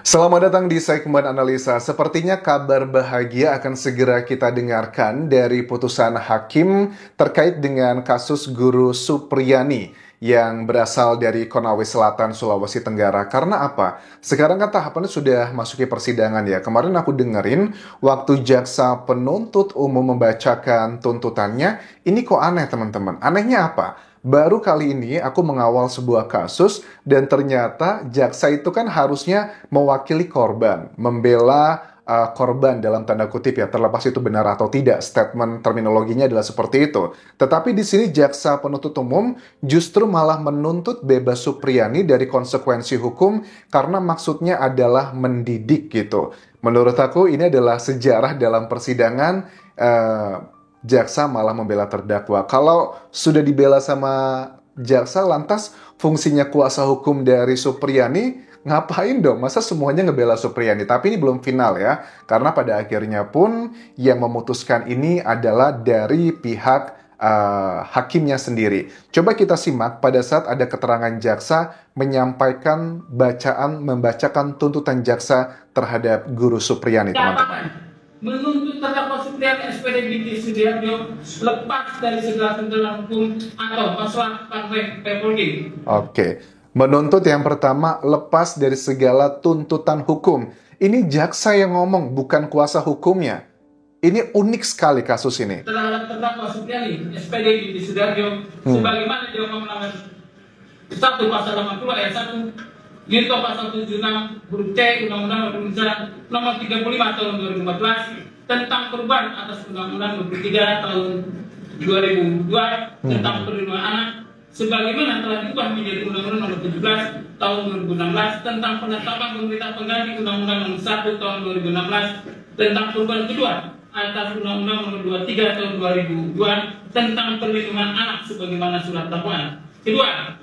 Selamat datang di segmen analisa. Sepertinya kabar bahagia akan segera kita dengarkan dari putusan hakim terkait dengan kasus Guru Supriyani yang berasal dari Konawe Selatan, Sulawesi Tenggara. Karena apa? Sekarang kan tahapannya sudah masuki persidangan ya. Kemarin aku dengerin waktu jaksa penuntut umum membacakan tuntutannya, ini kok aneh teman-teman. Anehnya apa? Baru kali ini aku mengawal sebuah kasus dan ternyata jaksa itu kan harusnya mewakili korban, membela korban dalam tanda kutip ya, terlepas itu benar atau tidak, statement terminologinya adalah seperti itu. Tetapi di sini jaksa penuntut umum justru malah menuntut bebas Supriyani dari konsekuensi hukum karena maksudnya adalah mendidik gitu. Menurut aku ini adalah sejarah dalam persidangan. Jaksa malah membela terdakwa. Kalau sudah dibela sama jaksa, lantas fungsinya kuasa hukum dari Supriyani ngapain dong? Masa semuanya ngebela Supriyani? Tapi ini belum final ya, karena pada akhirnya pun yang memutuskan ini adalah dari pihak hakimnya sendiri. Coba kita simak pada saat ada keterangan jaksa membacakan tuntutan jaksa terhadap Guru Supriyani, teman-teman. Menuntut terdakwa Supriyani SPD binti Sudiarjo lepas dari segala tuntutan hukum atau masalah partai Polri. Oke, menuntut yang pertama lepas dari segala tuntutan hukum. Ini jaksa yang ngomong, bukan kuasa hukumnya. Ini unik sekali kasus ini. Terhadap terdakwa Supriyani SPD binti Sudiarjo sebagaimana diamankan satu pasal 80 ayat 1 Junto pasal 76 huruf C Undang-Undang Indonesia Nomor 35 tahun 2014 tentang perubahan atas Undang-Undang 23 tahun 2002 tentang perlindungan anak, sebagaimana telah diubah menjadi Undang-Undang Nomor 17 tahun 2016 tentang penetapan pemerintah pengganti Undang-Undang Nomor 1 tahun 2016 tentang perubahan kedua atas Undang-Undang Nomor 23 tahun 2002 tentang perlindungan anak, sebagaimana surat dakwaan. Kedua,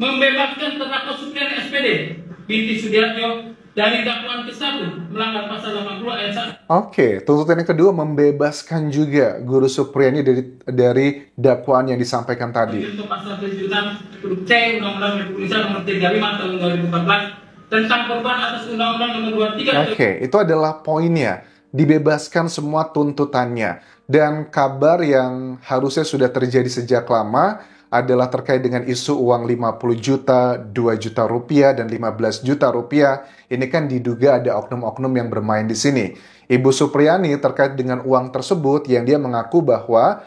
membebaskan terdakwa Supriyani SPD binti Sudiarjo dari dakwaan ke-1 melanggar pasal 80 ayat 1. Tuntutan yang kedua membebaskan juga Guru Supriyani dari dakwaan yang disampaikan tadi. Untuk pasal 76 huruf C Undang-Undang Indonesia Nomor 35 tahun 2014 tentang perubahan atas Undang-Undang Nomor 23. Itu adalah poinnya. Dibebaskan semua tuntutannya. Dan kabar yang harusnya sudah terjadi sejak lama adalah terkait dengan isu uang 50 juta, 2 juta rupiah, dan 15 juta rupiah. Ini kan diduga ada oknum-oknum yang bermain di sini. Ibu Supriyani terkait dengan uang tersebut yang dia mengaku bahwa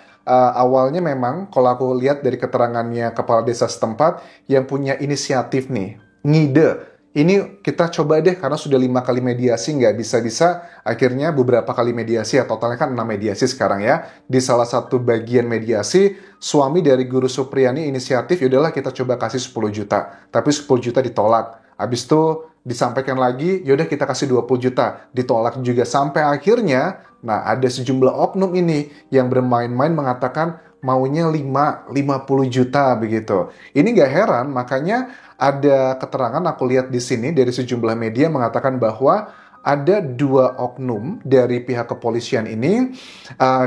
awalnya memang kalau aku lihat dari keterangannya kepala desa setempat yang punya inisiatif nih, ngide. Ini kita coba deh karena sudah 5 kali mediasi nggak bisa-bisa akhirnya beberapa kali mediasi ya, totalnya kan 6 mediasi sekarang ya. Di salah satu bagian mediasi suami dari Guru Supriyani inisiatif yaudahlah kita coba kasih 10 juta. Tapi 10 juta ditolak. Habis itu disampaikan lagi yaudah kita kasih 20 juta. Ditolak juga sampai akhirnya ada sejumlah oknum ini yang bermain-main mengatakan maunya 50 juta begitu. Ini nggak heran, makanya ada keterangan aku lihat di sini dari sejumlah media mengatakan bahwa ada 2 oknum dari pihak kepolisian ini,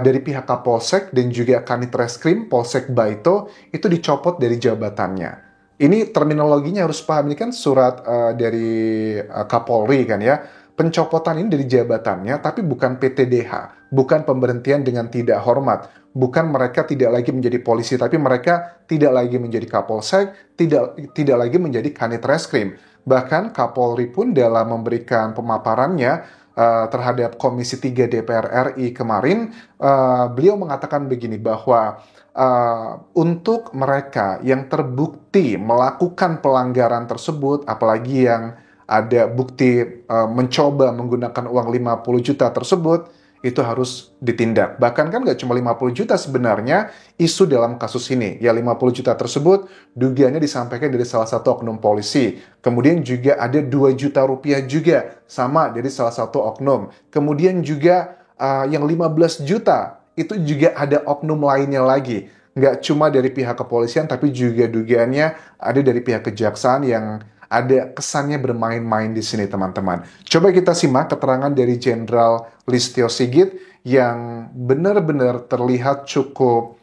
dari pihak Kapolsek dan juga Kanit Reskrim Polsek Baito itu dicopot dari jabatannya. Ini terminologinya harus paham, ini kan surat dari Kapolri kan ya. Pencopotan ini dari jabatannya, tapi bukan PTDH, bukan pemberhentian dengan tidak hormat, bukan mereka tidak lagi menjadi polisi, tapi mereka tidak lagi menjadi Kapolsek, tidak lagi menjadi Kanit Reskrim. Bahkan Kapolri pun dalam memberikan pemaparannya terhadap Komisi 3 DPR RI kemarin, beliau mengatakan begini bahwa untuk mereka yang terbukti melakukan pelanggaran tersebut, apalagi yang ada bukti mencoba menggunakan uang 50 juta tersebut, itu harus ditindak. Bahkan kan nggak cuma 50 juta sebenarnya isu dalam kasus ini. Ya 50 juta tersebut dugaannya disampaikan dari salah satu oknum polisi. Kemudian juga ada 2 juta rupiah juga sama dari salah satu oknum. Kemudian juga yang 15 juta itu juga ada oknum lainnya lagi. Nggak cuma dari pihak kepolisian tapi juga dugaannya ada dari pihak kejaksaan yang ada kesannya bermain-main di sini teman-teman. Coba kita simak keterangan dari Jenderal Listio Sigit yang benar-benar terlihat cukup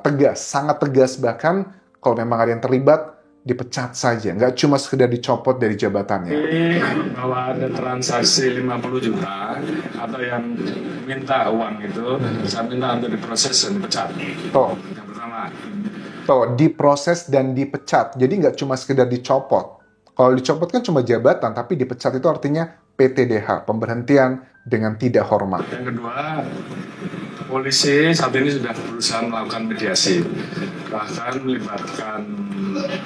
tegas, sangat tegas bahkan kalau memang ada yang terlibat dipecat saja, nggak cuma sekedar dicopot dari jabatannya. Bahwa ada transaksi 50 juta atau yang minta uang itu, saya minta untuk diproses dan dipecat. Toh, Yang pertama. diproses dan dipecat. Jadi nggak cuma sekedar dicopot. Kalau dicopot kan cuma jabatan, tapi dipecat itu artinya PTDH, pemberhentian dengan tidak hormat. Yang kedua, polisi saat ini sudah berusaha melakukan mediasi, bahkan melibatkan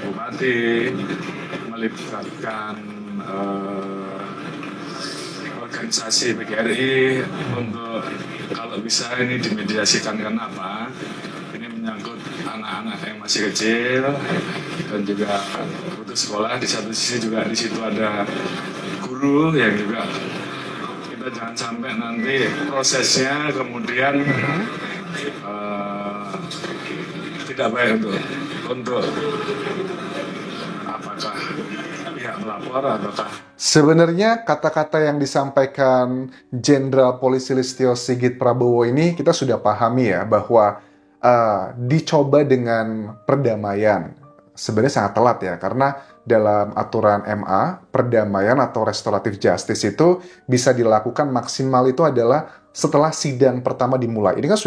bupati, melibatkan organisasi PGRI untuk kalau bisa ini dimediasikan. Kenapa? Ini menyangkut anak-anak yang masih kecil dan juga putus sekolah. Di satu sisi juga di situ ada guru yang juga kita jangan sampai nanti prosesnya kemudian tidak baik untuk apakah pihak melapor ataukah. Sebenarnya kata-kata yang disampaikan Jenderal Polisi Listio Sigit Prabowo ini kita sudah pahami ya, bahwa dicoba dengan perdamaian. Sebenarnya sangat telat ya, karena dalam aturan MA, perdamaian atau restoratif justice itu bisa dilakukan maksimal itu adalah setelah sidang pertama dimulai. Ini kan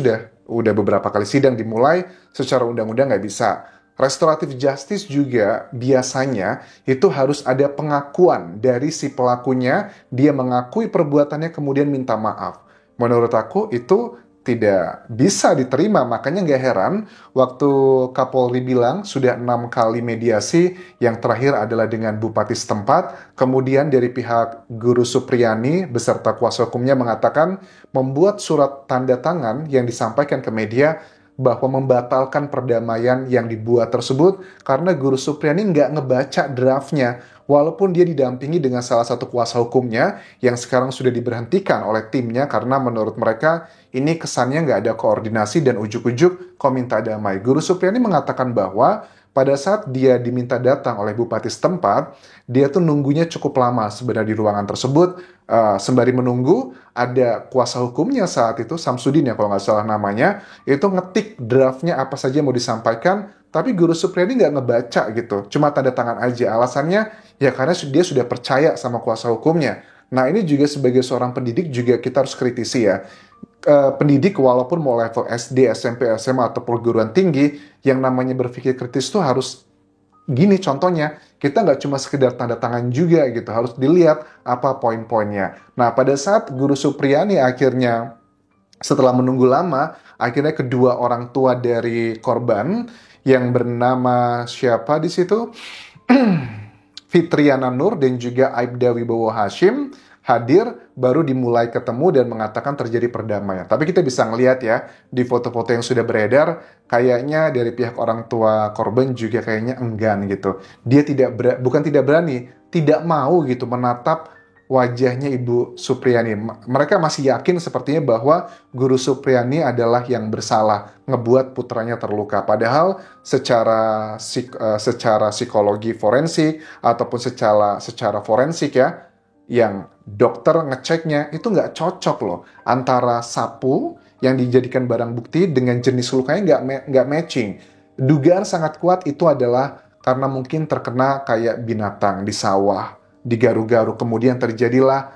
udah beberapa kali sidang dimulai, secara undang-undang nggak bisa. Restoratif justice juga biasanya itu harus ada pengakuan dari si pelakunya, dia mengakui perbuatannya kemudian minta maaf. Menurut aku itu tidak bisa diterima, makanya nggak heran waktu Kapolri bilang sudah 6 kali mediasi, yang terakhir adalah dengan bupati setempat, kemudian dari pihak Guru Supriyani beserta kuasa hukumnya mengatakan membuat surat tanda tangan yang disampaikan ke media bahwa membatalkan perdamaian yang dibuat tersebut karena Guru Supriyani nggak ngebaca draftnya, walaupun dia didampingi dengan salah satu kuasa hukumnya yang sekarang sudah diberhentikan oleh timnya karena menurut mereka ini kesannya nggak ada koordinasi dan ujuk-ujuk kau minta damai. Guru Supriyani mengatakan bahwa pada saat dia diminta datang oleh bupati setempat, dia tuh nunggunya cukup lama sebenarnya di ruangan tersebut. Sembari menunggu, ada kuasa hukumnya saat itu, Samsudin ya kalau nggak salah namanya, itu ngetik draftnya apa saja mau disampaikan, tapi Guru Supriyani nggak ngebaca gitu, cuma tanda tangan aja. Alasannya ya karena dia sudah percaya sama kuasa hukumnya. Nah ini juga sebagai seorang pendidik juga kita harus kritisi ya. Pendidik walaupun mau level SD, SMP, SMA, atau perguruan tinggi, yang namanya berpikir kritis itu harus gini contohnya, kita nggak cuma sekedar tanda tangan juga gitu, harus dilihat apa poin-poinnya. Nah pada saat Guru Supriyani akhirnya setelah menunggu lama, akhirnya kedua orang tua dari korban yang bernama siapa di situ? Fitriana Nur dan juga Aibda Wibowo Hashim hadir, baru dimulai ketemu dan mengatakan terjadi perdamaian. Tapi kita bisa ngelihat ya, di foto-foto yang sudah beredar, kayaknya dari pihak orang tua korban juga kayaknya enggan gitu. Dia bukan tidak berani, tidak mau gitu menatap wajahnya Ibu Supriyani. Mereka masih yakin sepertinya bahwa Guru Supriyani adalah yang bersalah, ngebuat putranya terluka. Padahal secara psikologi forensik ataupun secara forensik ya, yang dokter ngeceknya itu nggak cocok loh antara sapu yang dijadikan barang bukti dengan jenis lukanya nggak matching. Dugaan sangat kuat itu adalah karena mungkin terkena kayak binatang di sawah, digaru-garu, kemudian terjadilah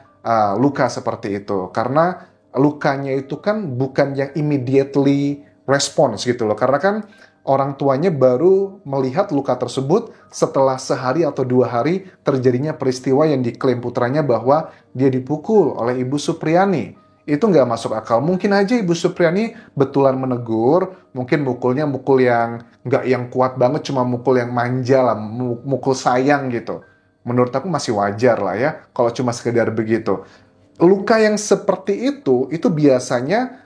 luka seperti itu. Karena lukanya itu kan bukan yang immediately response gitu loh, karena kan orang tuanya baru melihat luka tersebut setelah sehari atau 2 hari terjadinya peristiwa yang diklaim putranya bahwa dia dipukul oleh Ibu Supriyani. Itu nggak masuk akal. Mungkin aja Ibu Supriyani betulan menegur, mungkin mukulnya mukul yang nggak yang kuat banget, cuma mukul yang manja lah, mukul sayang gitu. Menurut aku masih wajar lah ya, kalau cuma sekedar begitu. Luka yang seperti itu biasanya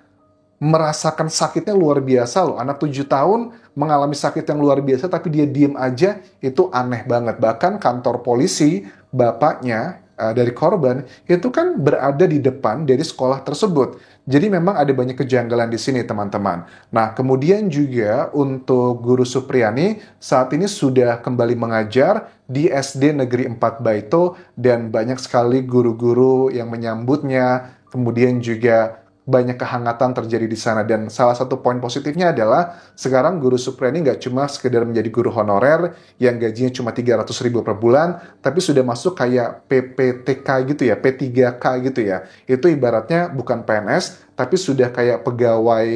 merasakan sakitnya luar biasa loh. Anak 7 tahun mengalami sakit yang luar biasa tapi dia diem aja, itu aneh banget. Bahkan kantor polisi, bapaknya dari korban itu kan berada di depan dari sekolah tersebut. Jadi memang ada banyak kejanggalan di sini teman-teman. Nah kemudian juga untuk Guru Supriyani saat ini sudah kembali mengajar di SD Negeri 4 Baito dan banyak sekali guru-guru yang menyambutnya. Kemudian juga banyak kehangatan terjadi di sana. Dan salah satu poin positifnya adalah sekarang Guru Supriani nggak cuma sekedar menjadi guru honorer yang gajinya cuma 300.000 per bulan, tapi sudah masuk kayak PPTK gitu ya, P3K gitu ya. Itu ibaratnya bukan PNS, tapi sudah kayak pegawai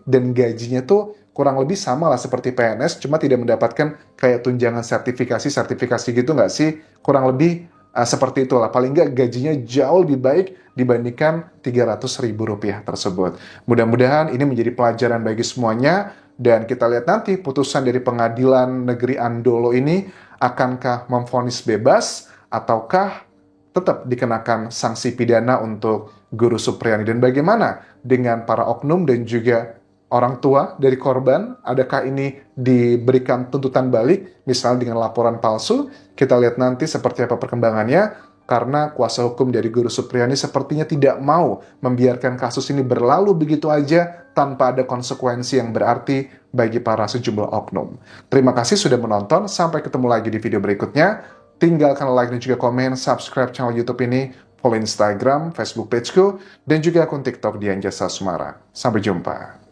dan gajinya tuh kurang lebih sama lah seperti PNS, cuma tidak mendapatkan kayak tunjangan sertifikasi gitu nggak sih? Kurang lebih seperti itulah, paling nggak gajinya jauh lebih baik dibandingkan Rp300.000 tersebut. Mudah-mudahan ini menjadi pelajaran bagi semuanya, dan kita lihat nanti putusan dari Pengadilan Negeri Andolo ini akankah memvonis bebas ataukah tetap dikenakan sanksi pidana untuk Guru Supriani. Dan bagaimana dengan para oknum dan juga orang tua dari korban, adakah ini diberikan tuntutan balik, misalnya dengan laporan palsu? Kita lihat nanti seperti apa perkembangannya, karena kuasa hukum dari Guru Supriani sepertinya tidak mau membiarkan kasus ini berlalu begitu aja tanpa ada konsekuensi yang berarti bagi para sejumlah oknum. Terima kasih sudah menonton, sampai ketemu lagi di video berikutnya. Tinggalkan like dan juga komen, subscribe channel YouTube ini, follow Instagram, Facebook pageku, dan juga akun TikTok Dian Jasa Sumara. Sampai jumpa.